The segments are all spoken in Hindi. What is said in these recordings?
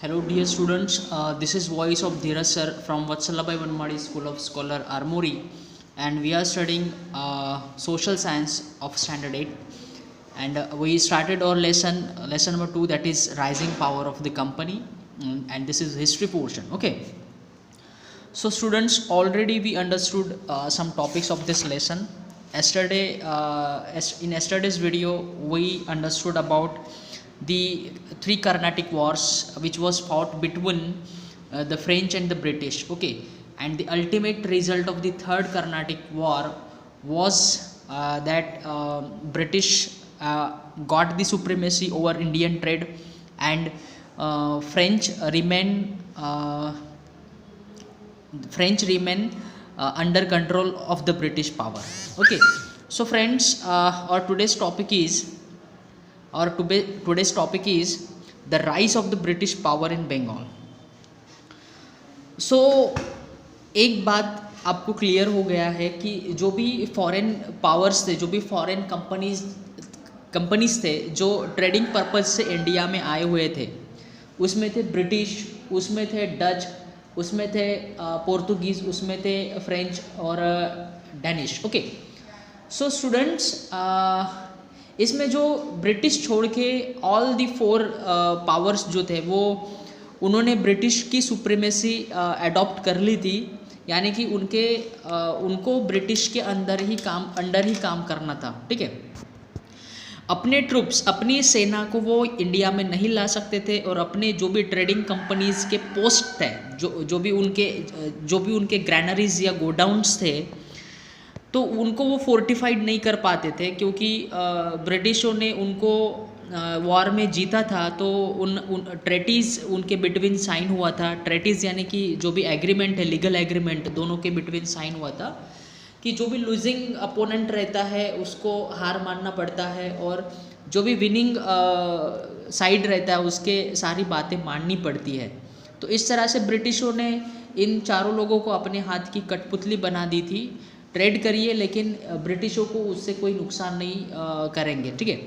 Hello, dear students. This is voice of Dheeraj sir from Vatsalabai Vanmadi School of Scholar Armory, and we are studying social science of standard 8. And we started our lesson number 2, that is rising power of the company, and this is history portion. Okay. So, students, already we understood some topics of this lesson. Yesterday, in yesterday's video, we understood about the three Carnatic wars which was fought between the French and the British. Okay, and the ultimate result of the third Carnatic war was that British got the supremacy over Indian trade, and French remain. French remain under control of the British power. Okay, so friends, today's topic is the rise of the British power in Bengal. So एक बात आपको क्लियर हो गया है कि जो भी फॉरेन पावर्स थे, जो भी फॉरेन कंपनीज थे जो ट्रेडिंग पर्पज से इंडिया में आए हुए थे, उसमें थे ब्रिटिश, उसमें थे डच, उसमें थे पोर्तुगीज़, उसमें थे फ्रेंच और डेनिश. ओके, सो स्टूडेंट्स, इसमें जो ब्रिटिश छोड़ के ऑल दी फोर पावर्स जो थे वो उन्होंने ब्रिटिश की सुप्रीमेसी अडॉप्ट कर ली थी, यानी कि उनको ब्रिटिश के अंडर ही काम करना था. ठीक है, अपने ट्रूप्स, अपनी सेना को वो इंडिया में नहीं ला सकते थे, और अपने जो भी ट्रेडिंग कंपनीज के पोस्ट थे, जो भी उनके ग्रैनरीज या गोडाउन्स थे, तो उनको वो फोर्टिफाइड नहीं कर पाते थे, क्योंकि ब्रिटिशों ने उनको वॉर में जीता था. तो उन ट्रेटीज़ उनके बिटवीन साइन हुआ था. ट्रेटीज़ यानी कि जो भी एग्रीमेंट है, लीगल एग्रीमेंट दोनों के बिटवीन साइन हुआ था कि जो भी लूजिंग अपोनेंट रहता है उसको हार मानना पड़ता है, और जो भी विनिंग साइड रहता है उसके सारी बातें माननी पड़ती है. तो इस तरह से ब्रिटिशों ने इन चारों लोगों को अपने हाथ की कठपुतली बना दी थी. ट्रेड करिए, लेकिन ब्रिटिशों को उससे कोई नुकसान नहीं करेंगे. ठीक है,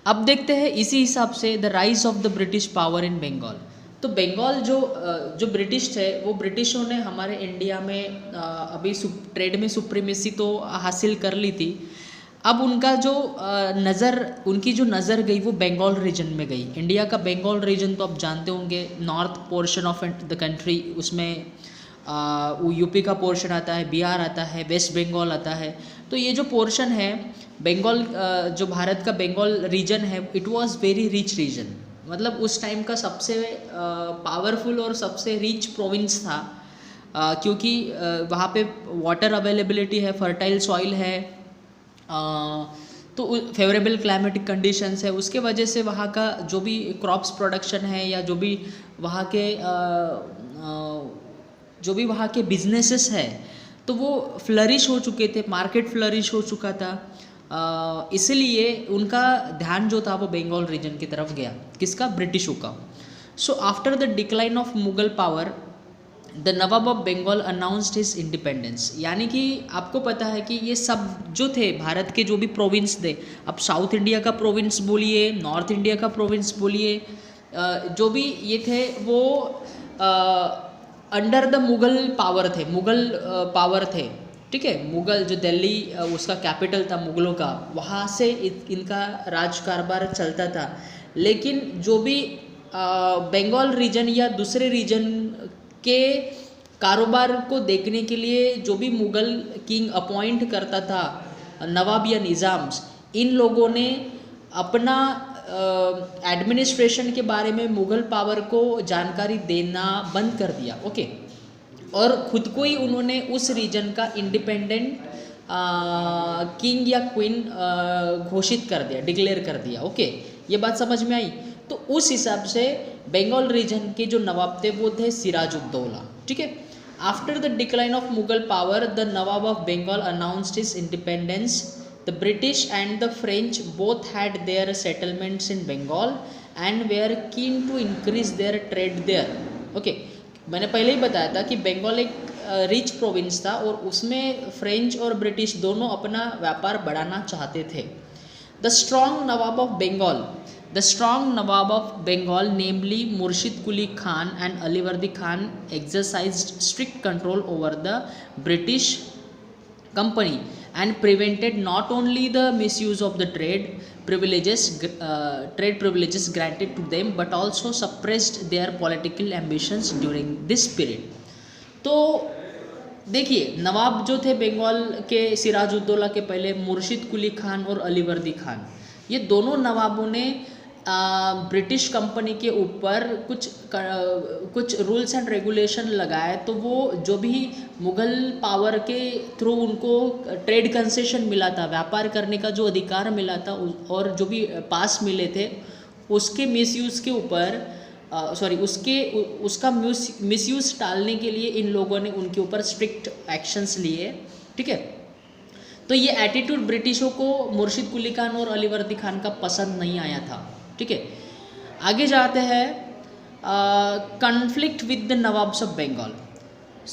अब देखते हैं इसी हिसाब से the rise of the British power in Bengal. तो बंगाल जो ब्रिटिश थे, वो ब्रिटिशों ने हमारे इंडिया में अभी ट्रेड में सुप्रीमेसी तो हासिल कर ली थी. अब उनकी जो नज़र गई वो बंगाल रीजन में गई. इंडिया का बंगाल रीजन तो आप जानते होंगे, north portion of the country, उसमें वो यूपी का पोर्शन आता है, बिहार आता है, वेस्ट बंगाल आता है. तो ये जो पोर्शन है बंगाल, जो भारत का बंगाल रीजन है, it was very rich region. मतलब उस टाइम का सबसे पावरफुल और सबसे रिच प्रोविंस था, क्योंकि वहाँ पे वाटर अवेलेबिलिटी है, फर्टाइल सॉइल है, तो फेवरेबल क्लाइमेटिक कंडीशंस है. उसके वजह से वहाँ का जो भी क्रॉप्स प्रोडक्शन है, या जो भी वहाँ के बिजनेसेस है, तो वो फ्लरिश हो चुके थे, मार्केट फ्लरिश हो चुका था. इसलिए उनका ध्यान जो था वो बंगाल रीजन की तरफ गया. किसका? ब्रिटिशों का. So after the decline of Mughal power, the Nawab of Bengal announced his independence. यानी कि आपको पता है कि ये सब जो थे भारत के जो भी प्रोविंस थे, अब साउथ इंडिया का प्रोविंस बोलिए, नॉर्थ इंडिया का प्रोविंस बोलिए, जो भी ये थे वो अंडर द मुगल पावर थे. ठीक है, मुगल जो दिल्ली उसका कैपिटल था मुगलों का, वहाँ से इनका राज कारभार चलता था. लेकिन जो भी बंगाल रीजन या दूसरे रीजन के कारोबार को देखने के लिए जो भी मुगल किंग अपॉइंट करता था, नवाब या निज़ाम्स, इन लोगों ने अपना एडमिनिस्ट्रेशन के बारे में मुगल पावर को जानकारी देना बंद कर दिया. ओके, और खुद को ही उन्होंने उस रीजन का इंडिपेंडेंट किंग या क्वीन घोषित कर दिया, डिक्लेयर कर दिया. ओके, ये बात समझ में आई. तो उस हिसाब से बंगाल रीजन के जो नवाब थे वो थे सिराजुद्दौला. ठीक है, after the decline of Mughal power, the Nawab of Bengal announced his independence. The British and the French both had their settlements in Bengal and were keen to increase their trade there. Okay, मैंने पहले ही बताया था कि बंगाल एक रिच प्रोविंस था, और उसमें फ्रेंच और ब्रिटिश दोनों अपना व्यापार बढ़ाना चाहते थे. The strong Nawab of Bengal, The strong Nawab of Bengal, namely Murshid Quli Khan and Alivardi Khan, exercised strict control over the British company and prevented not only the misuse of the trade privileges granted to them, but also suppressed their political ambitions during this period. तो देखिए, नवाब जो थे बंगाल के सिराजुद्दौला के पहले मुर्शिद कुली खान और अलीवर्दी खान, ये दोनों नवाबों ने ब्रिटिश कंपनी के ऊपर कुछ रूल्स एंड रेगुलेशन लगाए। तो वो जो भी मुग़ल पावर के थ्रू उनको ट्रेड कंसेशन मिला था, व्यापार करने का जो अधिकार मिला था और जो भी पास मिले थे, उसके मिसयूज़ के ऊपर उसका मिसयूज़ टालने के लिए इन लोगों ने उनके ऊपर स्ट्रिक्ट एक्शंस लिए। ठीक है, तो ये एटीट्यूड ब्रिटिशों को मुर्शिद कुली खान और अलीवर्दी खान का पसंद नहीं आया था। ठीक है, आगे जाते हैं। Conflict with the nawabs of Bengal.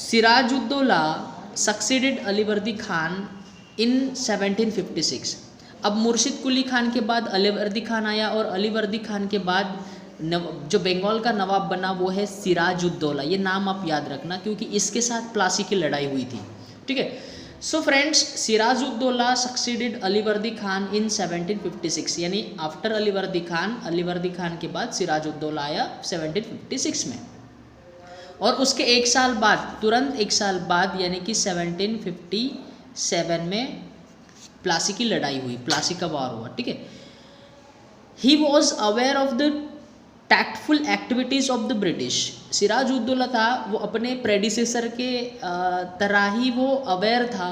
Sirajuddaulah succeeded Alivardi Khan in 1756। अब मुर्शिद कुली खान के बाद अलीवर्दी खान आया और अलीवर्दी खान के बाद जो बंगाल का नवाब बना वो है सिराजुद्दौला। ये नाम आप याद रखना क्योंकि इसके साथ प्लासी की लड़ाई हुई थी। ठीक है, so friends, Sirajuddaulah succeeded Alivardi Khan in 1756, यानी आफ्टर अलीवर्दी खान के बाद सिराजुद्दौला आया 1756 में। और उसके तुरंत एक साल बाद यानी कि 1757 में प्लासी की लड़ाई हुई, प्लासी का वार हुआ। ठीक है, he was aware of the tactful activities of the British. Sirajuddaula था वो अपने प्रेडिसेसर के तरह ही वो अवेयर था।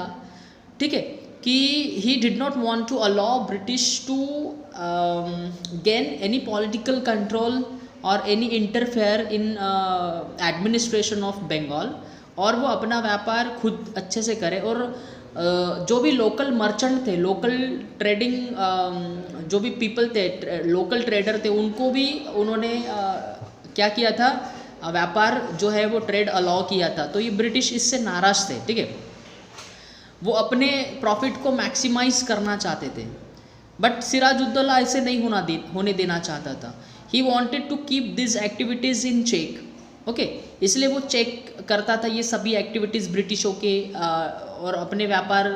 ठीक है, कि he did not want to allow British to gain any political control और any interfere in administration of Bengal, और वो अपना व्यापार खुद अच्छे से करे। और जो भी लोकल मर्चेंट थे, लोकल ट्रेडिंग जो भी पीपल थे, लोकल ट्रेडर थे, उनको भी उन्होंने क्या किया था, व्यापार जो है वो ट्रेड अलाउ किया था। तो ये ब्रिटिश इससे नाराज़ थे। ठीक है, वो अपने प्रॉफिट को मैक्सिमाइज करना चाहते थे, बट सिराजुद्दौला ऐसे नहीं होने देना चाहता था। He wanted to keep this activities in check. Okay, इसलिए वो चेक करता था ये सभी एक्टिविटीज़ ब्रिटिशों के, और अपने व्यापार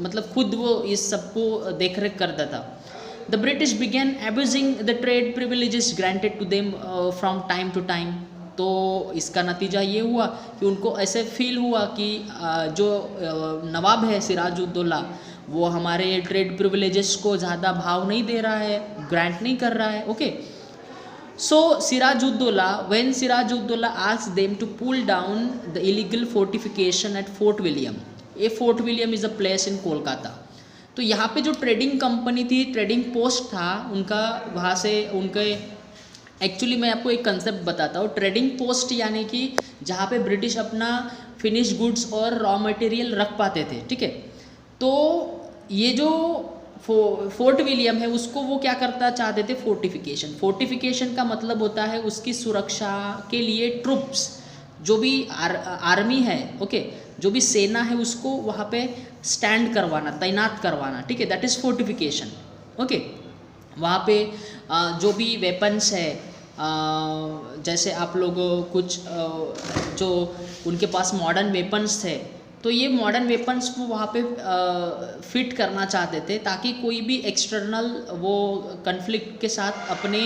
मतलब खुद वो इस सबको देख रेख करता था। The British began abusing the trade privileges granted to them from time to time. तो इसका नतीजा ये हुआ कि उनको ऐसे फील हुआ कि जो नवाब है सिराजुद्दौला, वो हमारे ट्रेड प्रिविलेजेस को ज़्यादा भाव नहीं दे रहा है, ग्रांट नहीं कर रहा है। Okay, so when Sirajuddaulah asked them to pull down the illegal fortification at Fort William, ये fort William is a place in Kolkata. तो यहाँ पे जो ट्रेडिंग कंपनी थी, ट्रेडिंग पोस्ट था उनका, वहाँ से उनके एक्चुअली मैं आपको एक कंसेप्ट बताता हूँ। ट्रेडिंग पोस्ट यानी कि जहाँ पे ब्रिटिश अपना फिनिश गुड्स और रॉ मटेरियल रख पाते थे। ठीक है, तो ये जो फोर्ट विलियम है उसको वो क्या करता चाहते थे, फोर्टिफिकेशन का मतलब होता है उसकी सुरक्षा के लिए ट्रूप्स, जो भी आर्मी है, ओके, जो भी सेना है उसको वहाँ पे स्टैंड करवाना, तैनात करवाना। ठीक है, दैट इज़ फोर्टिफिकेशन। ओके, वहाँ पे जो भी वेपन्स है, जैसे आप लोग कुछ जो उनके पास मॉडर्न वेपन्स थे, तो ये मॉडर्न वेपन्स वो वहाँ पे फिट करना चाहते थे ताकि कोई भी एक्सटर्नल वो कन्फ्लिक्ट के साथ अपने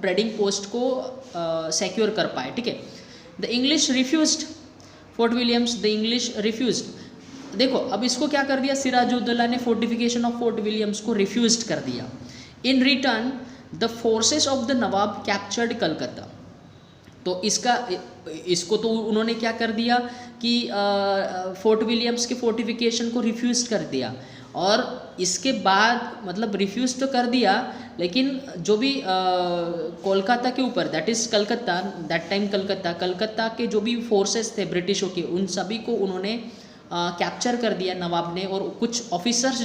ट्रेडिंग पोस्ट को सिक्योर कर पाए। ठीक है, the English refused fort Williams, the English refused. देखो अब इसको क्या कर दिया, सिराजुद्दौला ने फोर्टिफिकेशन ऑफ फोर्ट विलियम्स को रिफ्यूज कर दिया। In return the forces of the Nawab captured Calcutta. तो इसको तो उन्होंने क्या कर दिया कि फोर्ट विलियम्स के फोर्टिफिकेशन को रिफ्यूज कर दिया, और इसके बाद मतलब रिफ्यूज तो कर दिया, लेकिन जो भी कोलकाता के ऊपर, that is Calcutta, that time Calcutta के जो भी फोर्सेस थे ब्रिटिशों के, उन सभी को उन्होंने कैप्चर कर दिया नवाब ने, और कुछ ऑफिसर्स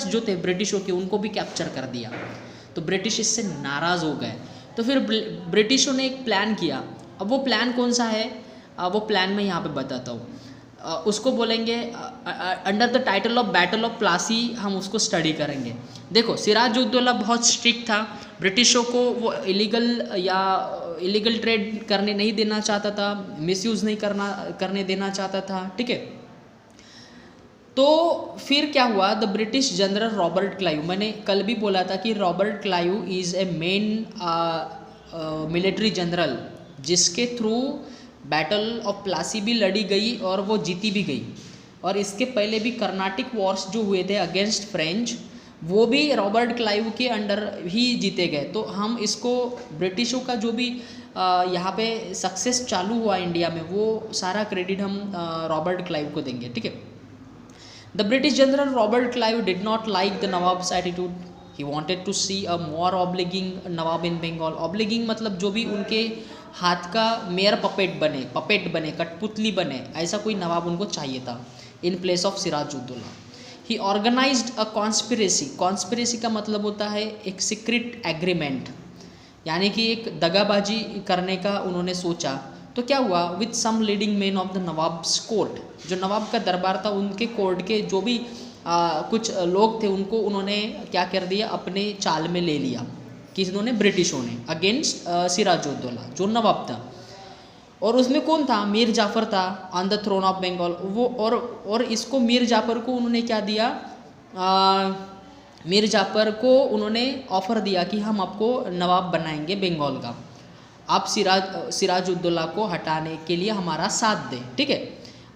जो थे ब्रिटिशों के उनको भी कैप्चर कर दिया। तो ब्रिटिश इससे नाराज़ हो गए। तो फिर ब्रिटिशों ने एक प्लान किया। अब वो प्लान कौन सा है, वो प्लान मैं यहाँ पे बताता हूँ। उसको बोलेंगे under the title of battle of Plassey हम उसको स्टडी करेंगे। देखो सिराजुद्दौला बहुत स्ट्रिक्ट था, ब्रिटिशों को वो इलीगल ट्रेड करने नहीं देना चाहता था, मिसयूज़ नहीं करने देना चाहता था, ठीक है। तो फिर क्या हुआ, the British general Robert Clive, मैंने कल भी बोला था कि Robert Clive is a main military general जिसके थ्रू बैटल ऑफ प्लासी भी लड़ी गई और वो जीती भी गई, और इसके पहले भी कर्नाटिक वॉर्स जो हुए थे अगेंस्ट फ्रेंच वो भी रॉबर्ट क्लाइव के अंडर ही जीते गए। तो हम इसको ब्रिटिशों का जो भी यहाँ पे सक्सेस चालू हुआ इंडिया में वो सारा क्रेडिट हम रॉबर्ट क्लाइव को देंगे, ठीक है। The British general Robert Clive did not like the nawab's attitude, he wanted to see a more obliging nawab in Bengal. Obliging मतलब जो भी उनके हाथ का मेयर पपेट बने, कठपुतली बने, ऐसा कोई नवाब उनको चाहिए था in place of Sirajuddaula. He organised a conspiracy, conspiracy का मतलब होता है एक सीक्रेट एग्रीमेंट, यानी कि एक दगाबाजी करने का उन्होंने सोचा। तो क्या हुआ, with some leading man of the Nawab's court, जो नवाब का दरबार था उनके कोर्ट के जो भी कुछ लोग थे उनको उन्होंने क्या कर दिया, अपने चाल में ले लिया। किन्होंने, ब्रिटिशों ने, अगेंस्ट सिराजुद्दौला जो नवाब था। और उसमें कौन था, मीर जाफ़र था on the throne of Bengal. वो और इसको मीर जाफ़र को उन्होंने क्या दिया, मीर जाफ़र को उन्होंने ऑफ़र दिया कि हम आपको नवाब बनाएंगे बंगाल का, आप सिराजुद्दौला को हटाने के लिए हमारा साथ दें, ठीक है।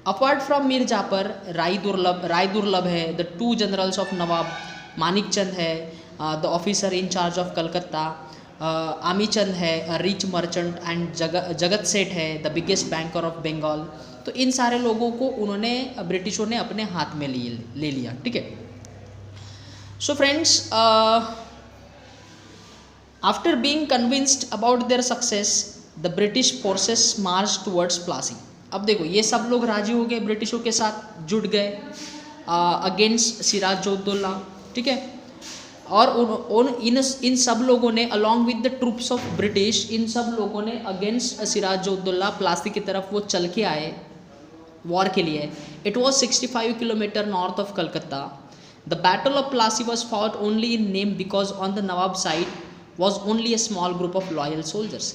अपार्ट फ्रॉम मीर जाफ़र राय दुर्लभ है, the two generals of Nawab, Manik Chand है the officer in charge of Calcutta, Ami Chand है rich merchant, and Jagat Seth है the biggest banker of Bengal. तो इन सारे लोगों को उन्होंने ब्रिटिशों ने अपने हाथ में ले लिया, ठीक है। So friends, after being convinced about their success the British forces March towards Plassey. अब देखो ये सब लोग राजी हो गए, ब्रिटिशों के साथ जुट गए अगेंस्ट सिराजुद्दौला, ठीक है। और इन सब लोगों ने along with the troops of British, इन सब लोगों ने अगेंस्ट सिराजुद्दौला प्लासी की तरफ वो चल के आए वॉर के लिए। It was 65 kilometre north of Calcutta. The battle of Plassey was fought only in name because on the Nawab side was only a small group of loyal soldiers.